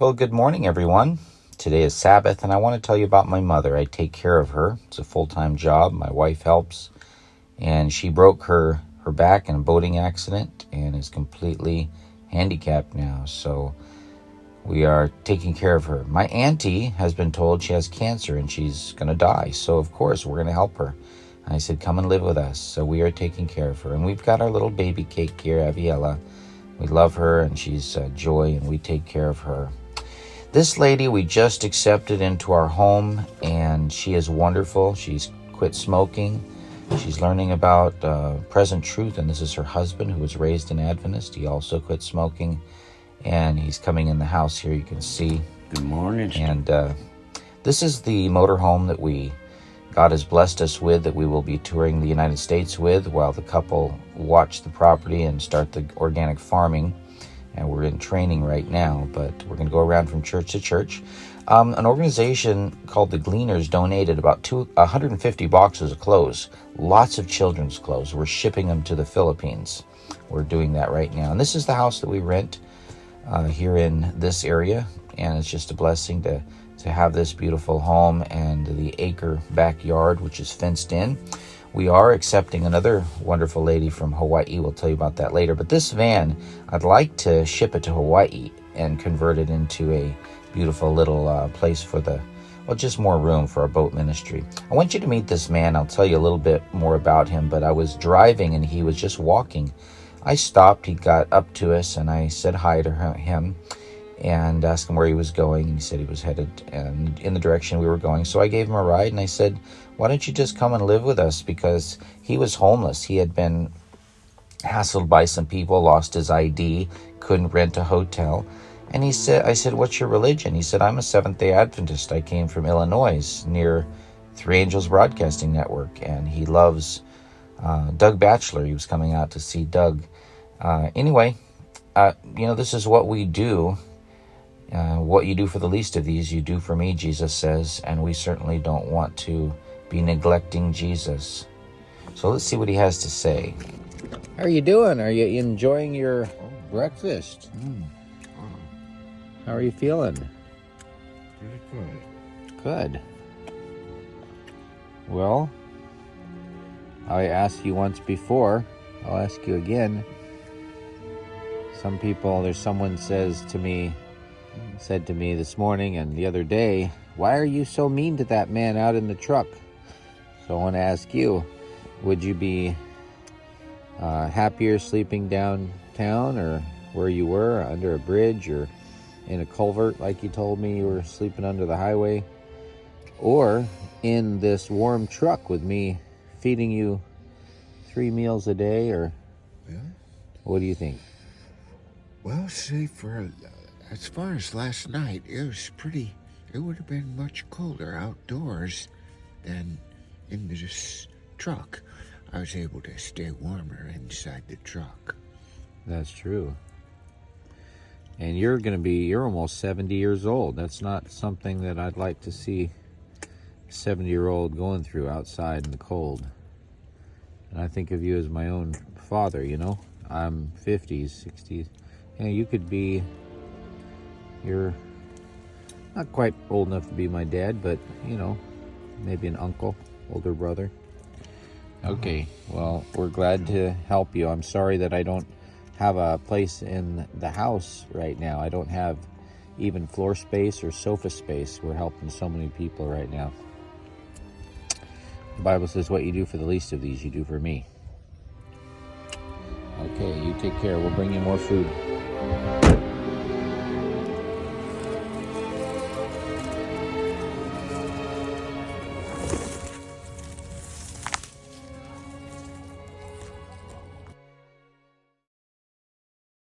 Well, good morning, everyone. Today is Sabbath, and I want to tell you about my mother. I take care of her. It's a full-time job. My wife helps, and she broke her back in a boating accident and is completely handicapped now. So we are taking care of her. My auntie has been told she has cancer and she's going to die. So, of course, we're going to help her. And I said, come and live with us. So we are taking care of her. And we've got our little baby cake here, Aviella. We love her, and she's joy, and we take care of her. This lady we just accepted into our home, and she is wonderful. She's quit smoking. She's learning about present truth, and this is her husband, who was raised an Adventist. He also quit smoking, and he's coming in the house here. You can see. Good morning. And this is the motorhome that God has blessed us with, that we will be touring the United States with while the couple watch the property and start the organic farming. And we're in training right now, but we're going to go around from church to church. An organization called the Gleaners donated about 150 boxes of clothes, lots of children's clothes. We're shipping them to the Philippines. We're doing that right now. And this is the house that we rent here in this area, and it's just a blessing to have this beautiful home and the acre backyard, which is fenced in. We are accepting another wonderful lady from Hawaii. We'll tell you about that later. But this van, I'd like to ship it to Hawaii and convert it into a beautiful little place for just more room for our boat ministry. I want you to meet this man. I'll tell you a little bit more about him, but I was driving and he was just walking. I stopped. He got up to us and I said hi to him and asked him where he was going. And he said he was headed in the direction we were going. So I gave him a ride and I said, why don't you just come and live with us? Because he was homeless. He had been hassled by some people, lost his ID, couldn't rent a hotel. And I said, what's your religion? He said, I'm a Seventh-day Adventist. I came from Illinois near Three Angels Broadcasting Network. And he loves Doug Batchelor. He was coming out to see Doug. Anyway, this is what we do. What you do for the least of these, you do for me, Jesus says. And we certainly don't want to be neglecting Jesus. So let's see what he has to say. How are you doing? Are you enjoying your breakfast? How are you feeling? Pretty good. Good. Well, I asked you once before. I'll ask you again. Someone said to me this morning and the other day, why are you so mean to that man out in the truck? So I want to ask you, would you be happier sleeping downtown or where you were, under a bridge or in a culvert like you told me you were sleeping under the highway, or in this warm truck with me feeding you 3 meals a day? Or what do you think? Well, see, as far as last night, it would have been much colder outdoors than in this truck. I was able to stay warmer inside the truck. That's true. And you're almost 70 years old. That's not something that I'd like to see a 70-year-old going through outside in the cold. And I think of you as my own father, I'm 50s, 60s. You're not quite old enough to be my dad, but, maybe an uncle, older brother. Okay, well, we're glad to help you. I'm sorry that I don't have a place in the house right now. I don't have even floor space or sofa space. We're helping so many people right now. The Bible says, what you do for the least of these, you do for me. Okay, you take care. We'll bring you more food.